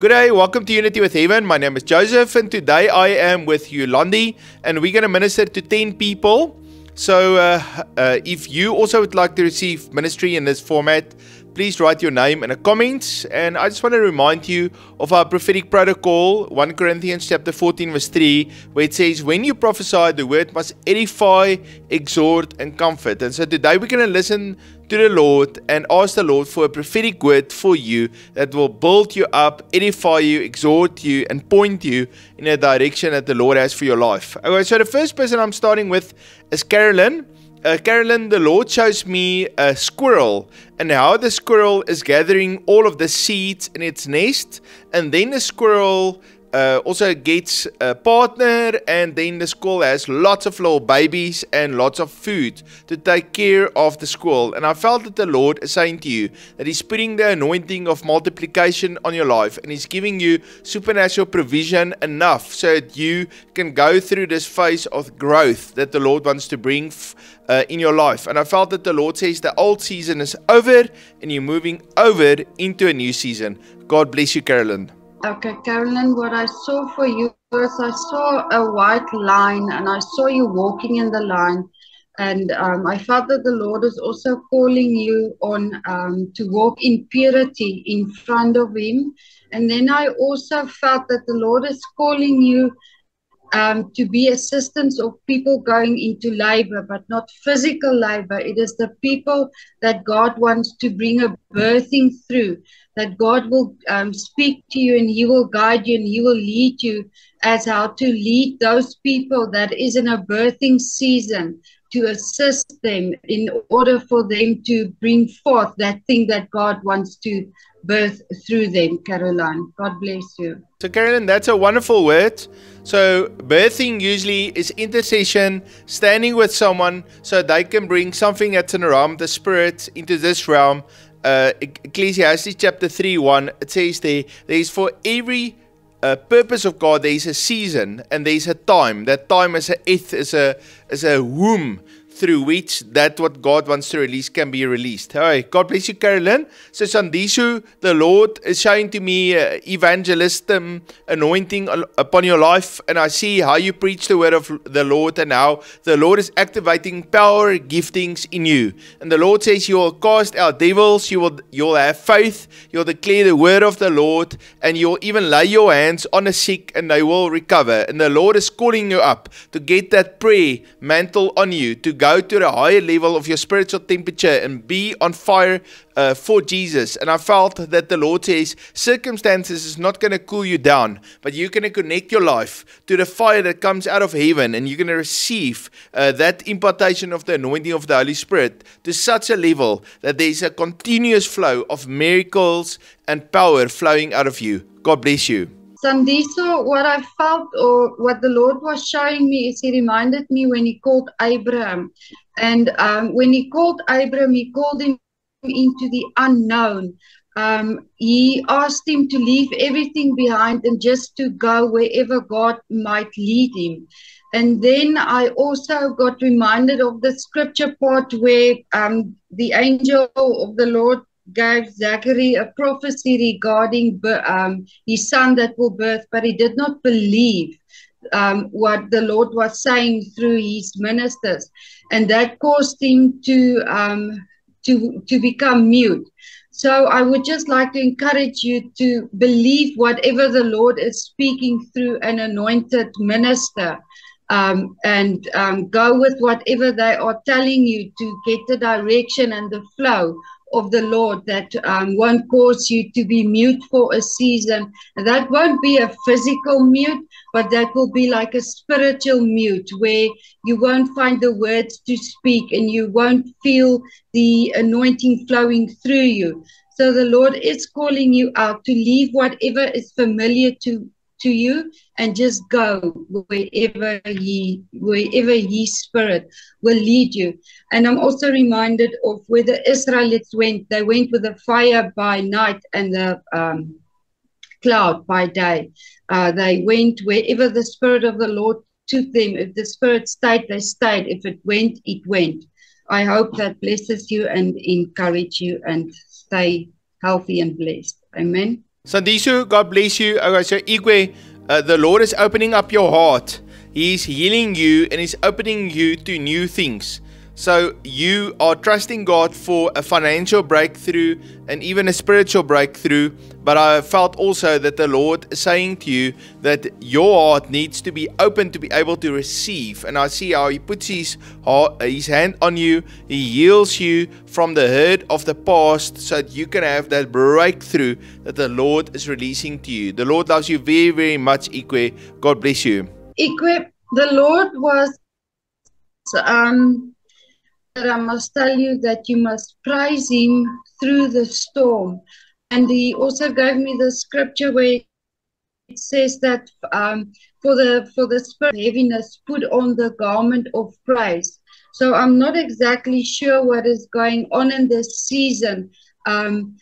Good day, welcome to Unity with Heaven. My name is Joseph, and today I am with Yolandi, and we're going to minister to 10 people. So, if you also would like to receive ministry in this format, please write your name in the comments. And I just want to remind you of our prophetic protocol, 1 Corinthians chapter 14, verse 3, where it says, when you prophesy, the word must edify, exhort, and comfort. And so today we're going to listen to the Lord and ask the Lord for a prophetic word for you that will build you up, edify you, exhort you, and point you in a direction that the Lord has for your life. Okay, so the first person I'm starting with is Carolyn. Carolyn, the Lord shows me a squirrel and how the squirrel is gathering all of the seeds in its nest, and then the squirrel also gets a partner, and then the squirrel has lots of little babies and lots of food to take care of the squirrel. And I felt that the Lord is saying to you that He's putting the anointing of multiplication on your life, and He's giving you supernatural provision enough so that you can go through this phase of growth that the Lord wants to bring in your life. And I felt that the Lord says the old season is over and you're moving over into a new season. God bless you, Carolyn. Okay, Carolyn, what I saw for you was I saw a white line, and I saw you walking in the line, and I felt that the Lord is also calling you on to walk in purity in front of Him. And then I also felt that the Lord is calling you to be assistants of people going into labor, but not physical labor. It is the people that God wants to bring a birthing through, that God will speak to you, and He will guide you, and He will lead you as how to lead those people that is in a birthing season, to assist them in order for them to bring forth that thing that God wants to birth through them, Caroline. God bless you. So Carolyn, that's a wonderful word. So birthing usually is intercession, standing with someone so they can bring something that's in the realm of the spirit into this realm. Ecclesiastes chapter 3:1, it says there is for every purpose of God, there is a season and there is a time. That time is a womb through which that what God wants to release can be released. All right, God bless you, Carolyn. So Sandishu, the Lord is showing to me evangelist anointing upon your life, and I see how you preach the word of the Lord and how the Lord is activating power giftings in you. And the Lord says you will cast out devils, you'll have faith, you'll declare the word of the Lord, and you'll even lay your hands on the sick and they will recover. And the Lord is calling you up to get that prayer mantle on you, to go to the higher level of your spiritual temperature and be on fire for Jesus. And I felt that the Lord says circumstances is not going to cool you down, but you're going to connect your life to the fire that comes out of heaven, and you're going to receive that impartation of the anointing of the Holy Spirit to such a level that there's a continuous flow of miracles and power flowing out of you. God bless you. Sandiso, what I felt, or what the Lord was showing me, is He reminded me when He called Abraham. And when He called Abraham, He called him into the unknown. He asked him to leave everything behind and just to go wherever God might lead him. And then I also got reminded of the scripture part where the angel of the Lord gave Zachary a prophecy regarding his son that will birth, but he did not believe what the Lord was saying through his ministers, and that caused him to become mute. So I would just like to encourage you to believe whatever the Lord is speaking through an anointed minister, and go with whatever they are telling you to get the direction and the flow of the Lord, that won't cause you to be mute for a season. And that won't be a physical mute, but that will be like a spiritual mute where you won't find the words to speak and you won't feel the anointing flowing through you. So the Lord is calling you out to leave whatever is familiar to you and just go wherever His Spirit will lead you. And I'm also reminded of where the Israelites went. They went with the fire by night and the cloud by day. They went wherever the Spirit of the Lord took them. If the Spirit stayed, they stayed. If it went, it went. I hope that blesses you and encourage you, and stay healthy and blessed. Amen. Sandisu, God bless you. Okay, so Igwe, the Lord is opening up your heart. He's healing you and He's opening you to new things. So you are trusting God for a financial breakthrough and even a spiritual breakthrough. But I felt also that the Lord is saying to you that your heart needs to be open to be able to receive. And I see how He puts His hand on you. He heals you from the hurt of the past so that you can have that breakthrough that the Lord is releasing to you. The Lord loves you very, very much, Ikwe. God bless you. Ikwe, the Lord was... I must tell you that you must praise Him through the storm. And He also gave me the scripture where it says that for the spirit of heaviness, put on the garment of praise. So I'm not exactly sure what is going on in this season. And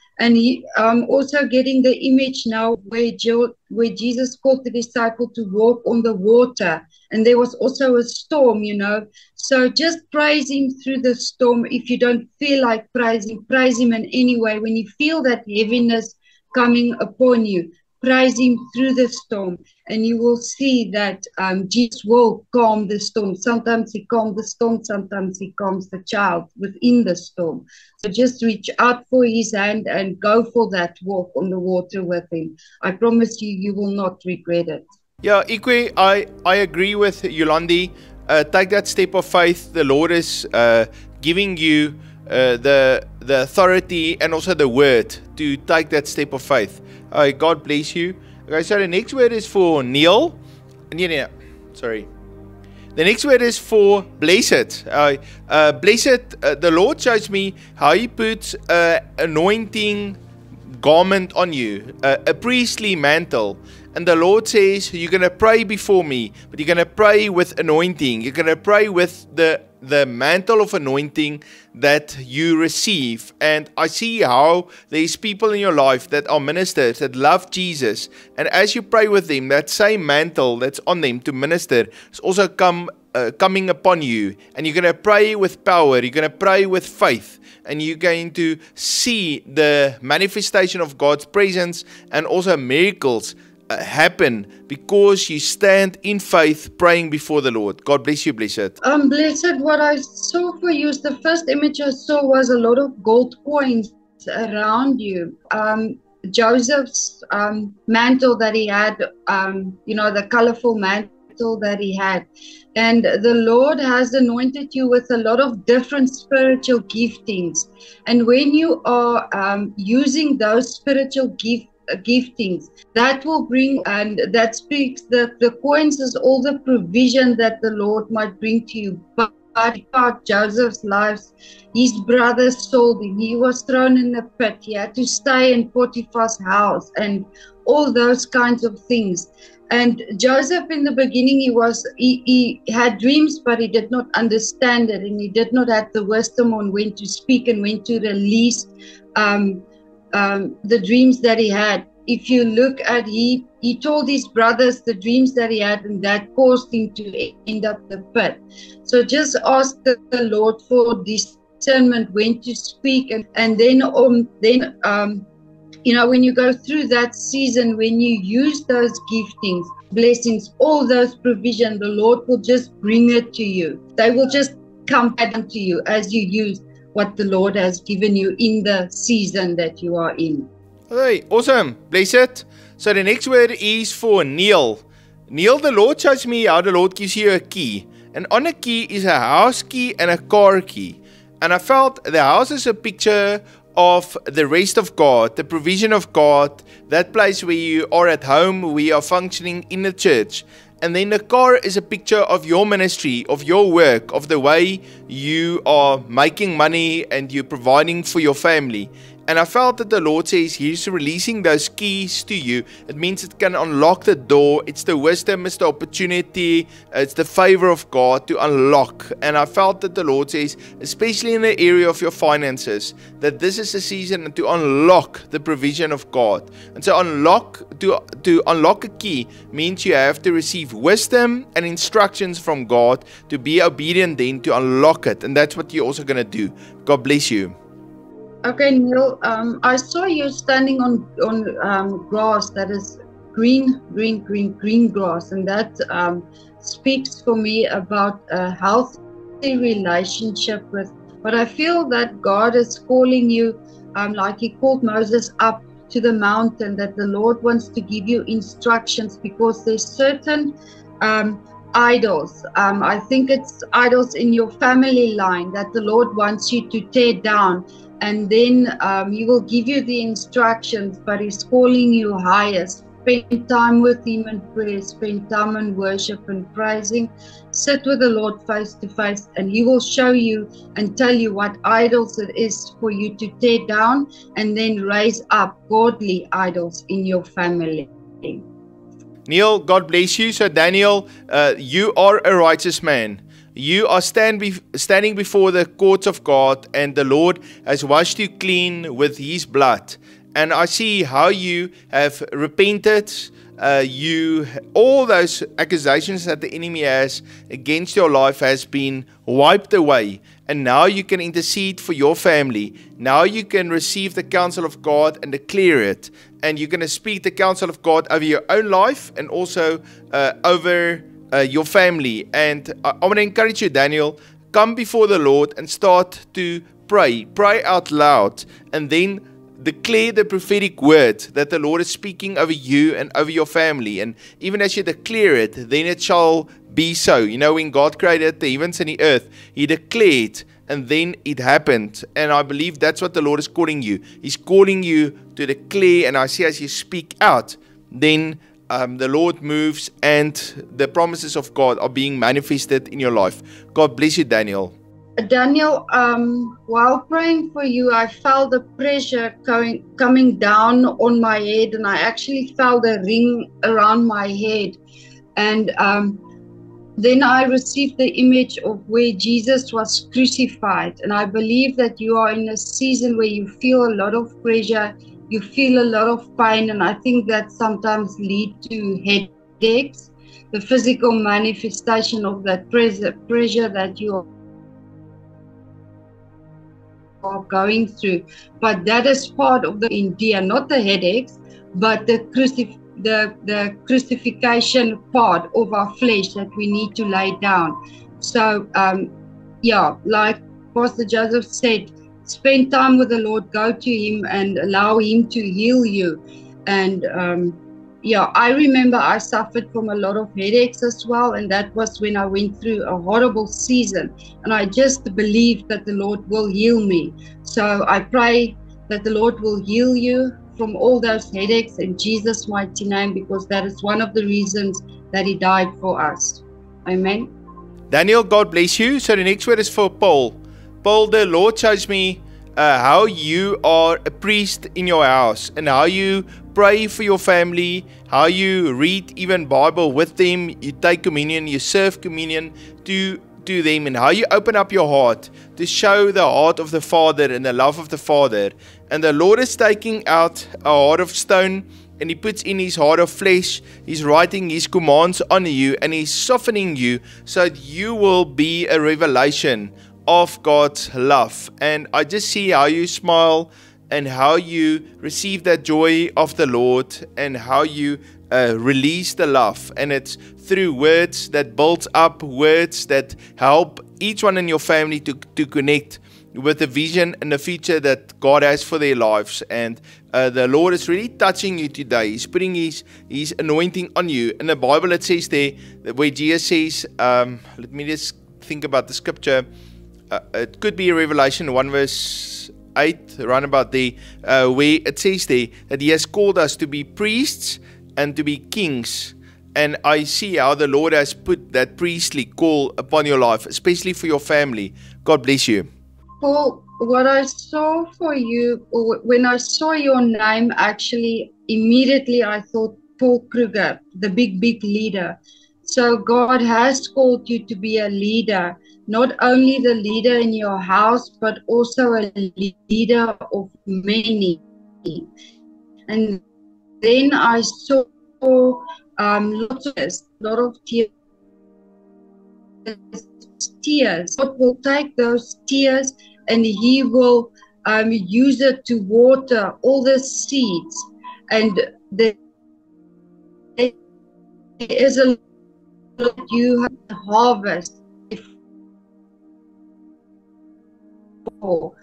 I'm also getting the image now where Jesus called the disciple to walk on the water. And there was also a storm, you know. So just praise Him through the storm. If you don't feel like praising, praise Him in any way. When you feel that heaviness coming upon you, praise Him through the storm. And you will see that Jesus will calm the storm. Sometimes He calms the storm. Sometimes He calms the child within the storm. So just reach out for His hand and go for that walk on the water with Him. I promise you, you will not regret it. Yeah, Ikwe, I agree with Yolandi. Take that step of faith. The Lord is giving you the authority and also the word to take that step of faith. God bless you. Okay, so the next word is for Neil. Sorry. The next word is for blessed. Blessed, the Lord shows me how He puts anointing garment on you, a priestly mantle. And the Lord says, you're going to pray before me, but you're going to pray with anointing. You're going to pray with the mantle of anointing that you receive. And I see how there's people in your life that are ministers that love Jesus. And as you pray with them, that same mantle that's on them to minister is also coming upon you. And you're going to pray with power. You're going to pray with faith. And you're going to see the manifestation of God's presence and also miracles happen because you stand in faith praying before the Lord. God bless you, blessed. Blessed, what I saw for you, the first image I saw was a lot of gold coins around you. Joseph's mantle that he had, the colorful mantle that he had. And the Lord has anointed you with a lot of different spiritual giftings. And when you are using those spiritual giftings, that will bring, and that speaks, the coins is all the provision that the Lord might bring to you. But Joseph's life, his brothers sold him. He was thrown in a pit. He had to stay in Potiphar's house and all those kinds of things. And Joseph, in the beginning, he had dreams, but he did not understand it, and he did not have the wisdom on when to speak and when to release the dreams that he had. If you look at, he told his brothers the dreams that he had, and that caused him to end up the pit. So just ask the Lord for discernment when to speak, and then when you go through that season, when you use those giftings, blessings, all those provision, the Lord will just bring it to you. They will just come back to you as you use what the Lord has given you in the season that you are in. Hey, awesome. Blessed. So the next word is for Neil. Neil, the Lord shows me how the Lord gives you a key. And on a key is a house key and a car key. And I felt the house is a picture of the rest of God, the provision of God, that place where you are at home, where you are functioning in the church. And then the car is a picture of your ministry, of your work, of the way you are making money and you're providing for your family. And I felt that the Lord says He's releasing those keys to you. It means it can unlock the door. It's the wisdom, it's the opportunity, it's the favor of God to unlock. And I felt that the Lord says, especially in the area of your finances, that this is a season to unlock the provision of God. And so to unlock a key means you have to receive wisdom and instructions from God to be obedient then to unlock it. And that's what you're also going to do. God bless you. Okay, Neil. I saw you standing on grass that is green grass, and that speaks for me about a healthy relationship with. But I feel that God is calling you, like He called Moses up to the mountain. That the Lord wants to give you instructions because there's certain um, idols. I think it's idols in your family line that the Lord wants you to tear down, and then He will give you the instructions, but He's calling you higher. Spend time with Him in prayer, spend time in worship and praising. Sit with the Lord face to face, and He will show you and tell you what idols it is for you to tear down, and then raise up godly idols in your family. Neil, God bless you. So Daniel, you are a righteous man. You are standing before the courts of God, and the Lord has washed you clean with His blood. And I see how you have repented. All those accusations that the enemy has against your life has been wiped away. And now you can intercede for your family. Now you can receive the counsel of God and declare it. And you're going to speak the counsel of God over your own life and also over your family. And I want to encourage you, Daniel, come before the Lord and start to pray. Pray out loud, and then declare the prophetic word that the Lord is speaking over you and over your family. And even as you declare it, then it shall be so. You know, when God created the heavens and the earth, He declared, and then it happened. And I believe that's what the Lord is calling you. He's calling you to declare, and I see as you speak out, then the Lord moves and the promises of God are being manifested in your life. God bless you, Daniel. Daniel, while praying for you, I felt the pressure coming down on my head, and I actually felt a ring around my head. And then I received the image of where Jesus was crucified. And I believe that you are in a season where you feel a lot of pressure, you feel a lot of pain, and I think that sometimes lead to headaches, the physical manifestation of that pressure that you are going through. But that is part of the India, not the headaches, but the crucifixion part of our flesh that we need to lay down. So like Pastor Joseph said, spend time with the Lord, go to Him and allow Him to heal you. And I remember I suffered from a lot of headaches as well, and that was when I went through a horrible season, and I just believed that the Lord will heal me. So I pray that the Lord will heal you from all those headaches in Jesus' mighty name, because that is one of the reasons that He died for us. Amen. Daniel, God bless you. So the next word is for Paul. Paul, the Lord shows me how you are a priest in your house, and how you pray for your family, how you read even Bible with them, you take communion, you serve communion to them, and how you open up your heart to show the heart of the Father and the love of the Father. And the Lord is taking out a heart of stone, and He puts in His heart of flesh. He's writing His commands on you, and He's softening you so that you will be a revelation of God's love. And I just see how you smile and how you receive that joy of the Lord, and how you release the love. And it's through words that build up, words that help each one in your family to connect with the vision and the future that God has for their lives. And the Lord is really touching you today. He's putting His anointing on you. In the Bible it says there, where Jesus says, let me just think about the scripture. It could be a Revelation 1 verse 8, around about there, where it says there that He has called us to be priests and to be kings. And I see how the Lord has put that priestly call upon your life, especially for your family. God bless you. Paul, what I saw for you, when I saw your name, actually, immediately I thought Paul Kruger, the big leader. So God has called you to be a leader, not only the leader in your house, but also a leader of many. And then I saw lots of tears. God will take those tears and He will use it to water all the seeds. And there is a lot you have to harvest.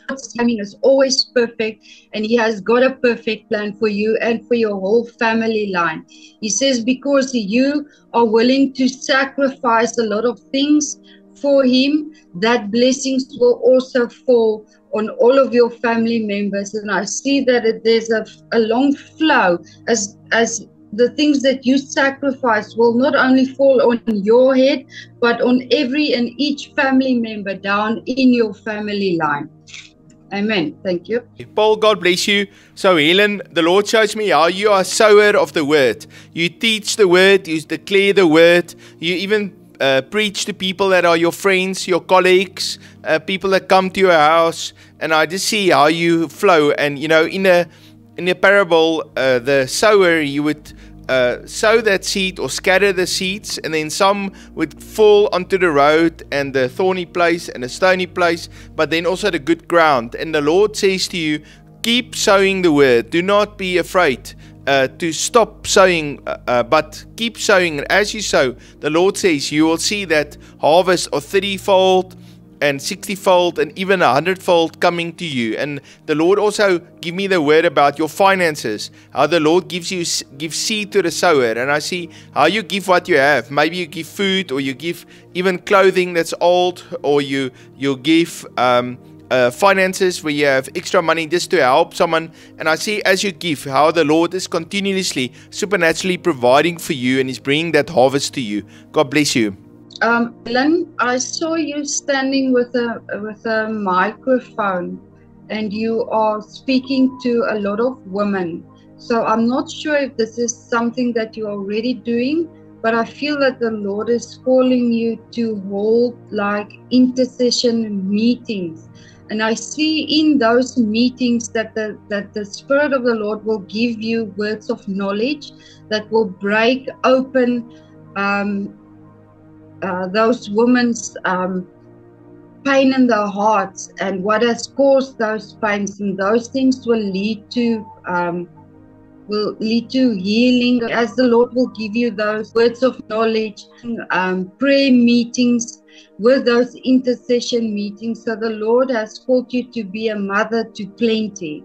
God's timing is always perfect, and He has got a perfect plan for you and for your whole family line. He says, because you are willing to sacrifice a lot of things for Him, that blessings will also fall on all of your family members. And I see that there's a long flow as the things that you sacrifice will not only fall on your head, but on every and each family member down in your family line. Amen. Thank you. Paul, God bless you. So Helen, the Lord shows me how you are a sower of the word. You teach the word, you declare the word, you even preach to people that are your friends, your colleagues, people that come to your house. And I just see how you flow. And you know, in a parable, the sower, you would sow that seed or scatter the seeds, and then some would fall onto the road and the thorny place and the stony place, but then also the good ground. And the Lord says to you, keep sowing the word. Do not be afraid to stop sowing, but keep sowing. And as you sow, the Lord says you will see that harvest of 30-fold and 60-fold and even 100-fold coming to you. And the Lord also give me the word about your finances, how the Lord gives seed to the sower. And I see how you give what you have. Maybe you give food, or you give even clothing that's old, or you give finances where you have extra money just to help someone. And I see as you give, how the Lord is continuously, supernaturally providing for you, and is bringing that harvest to you. God bless you. Helen, I saw you standing with a microphone, and you are speaking to a lot of women. So I'm not sure if this is something that you're already doing, but I feel that the Lord is calling you to hold like intercession meetings. And I see in those meetings that the Spirit of the Lord will give you words of knowledge that will break open those women's pain in their hearts, and what has caused those pains, and those things will lead to healing, as the Lord will give you those words of knowledge, prayer meetings with those intercession meetings. So the Lord has called you to be a mother to plenty.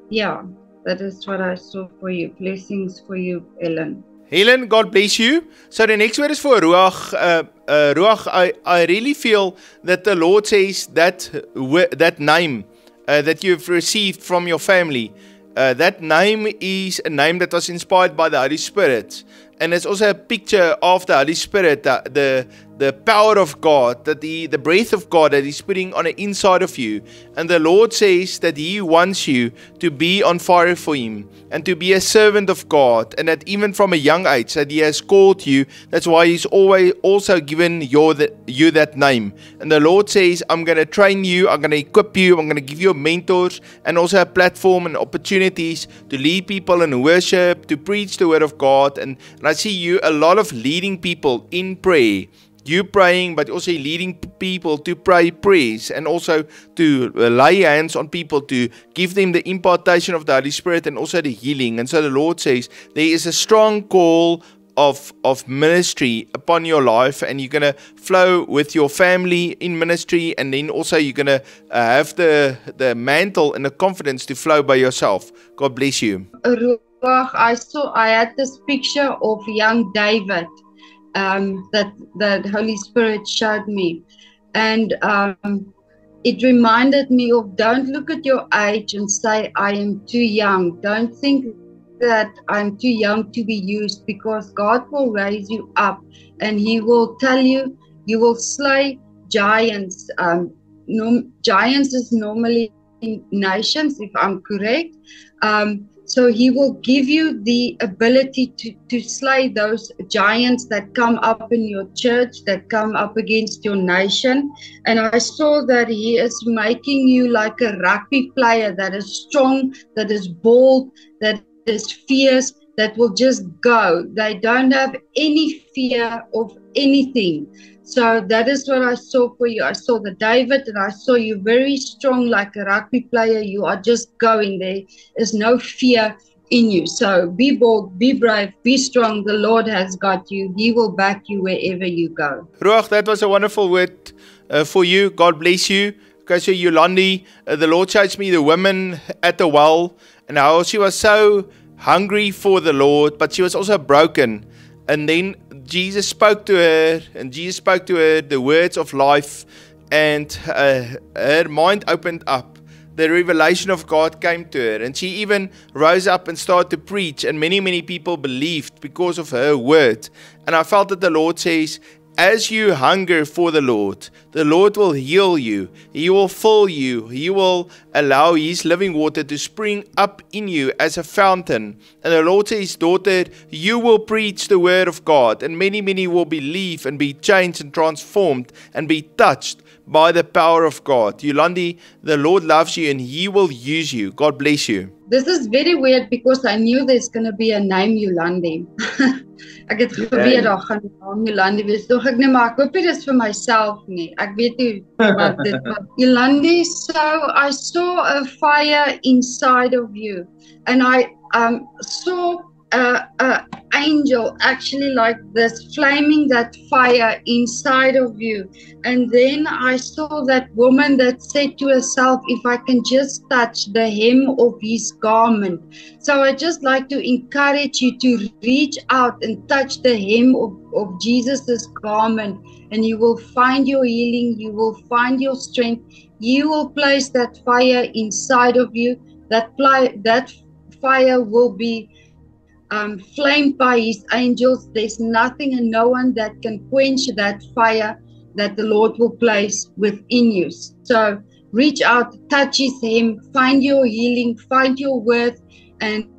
Yeah, that is what I saw for you. Blessings for you, Ellen. Helen, God bless you. So the next word is for Ruach. Ruach, I really feel that the Lord says that name that you've received from your family, that name is a name that was inspired by the Holy Spirit. And it's also a picture of the Holy Spirit, the power of God, that the breath of God that He's putting on the inside of you. And the Lord says that He wants you to be on fire for Him and to be a servant of God, and that even from a young age that He has called you. That's why He's always also given you that name. And the Lord says, I'm going to train you, I'm going to equip you, I'm going to give you mentors, and also a platform and opportunities to lead people in worship, to preach the word of God. And I see you a lot of leading people in prayer. You praying, but also leading people to pray prayers, and also to lay hands on people, to give them the impartation of the Holy Spirit, and also the healing. And so the Lord says there is a strong call of ministry upon your life, and you're going to flow with your family in ministry, and then also you're going to have the mantle and the confidence to flow by yourself. God bless you. I had this picture of young David that Holy Spirit showed me, and it reminded me of, don't look at your age and say I am too young. Don't think that I'm too young to be used, because God will raise you up, and He will tell you, you will slay giants. Giants is normally nations, if I'm correct. So He will give you the ability to slay those giants that come up in your church, that come up against your nation. And I saw that He is making you like a rugby player that is strong, that is bold, that is fierce, that will just go. They don't have any fear of anything. So that is what I saw for you. I saw the David, and I saw you very strong like a rugby player. You are just going. There is no fear in you. So be bold, be brave, be strong. The Lord has got you. He will back you wherever you go. Ruach, that was a wonderful word for you. God bless you. Okay, so Yolandi, the Lord showed me the woman at the well, and how she was so hungry for the Lord, but she was also broken. And then Jesus spoke to her, and Jesus spoke to her the words of life, and her mind opened up. The revelation of God came to her, and she even rose up and started to preach, and many people believed because of her word. And I felt that the Lord says, as you hunger for the Lord will heal you. He will fill you. He will allow His living water to spring up in you as a fountain. And the Lord says, daughter, you will preach the word of God, and many will believe and be changed and transformed and be touched by the power of God. Yolandi, the Lord loves you and He will use you. God bless you. This is very weird because I knew there's going to be a name Yolandi. Ek het geweet daar gaan 'n naam Yolandi wees. Tog ek nee, maar ek hoop dit is vir myself nie. Ek weet nie wat dit was. Yolandi, so I saw a fire inside of you, and I saw a angel actually like this flaming that fire inside of you. And then I saw that woman that said to herself, if I can just touch the hem of his garment. So I just like to encourage you to reach out and touch the hem of Jesus's garment, and you will find your healing, you will find your strength. He will place that fire inside of you. That fire will be flamed by His angels. There's nothing and no one that can quench that fire that the Lord will place within you. So reach out, touch His hem, find your healing, find your worth, and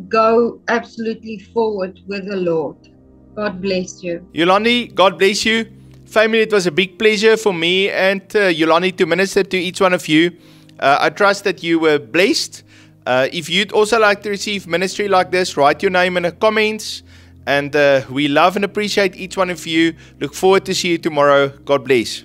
go absolutely forward with the Lord. God bless you. Yolandi, God bless you. Family, it was a big pleasure for me and Yolandi to minister to each one of you. I trust that you were blessed. If you'd also like to receive ministry like this, write your name in the comments. And we love and appreciate each one of you. Look forward to see you tomorrow. God bless.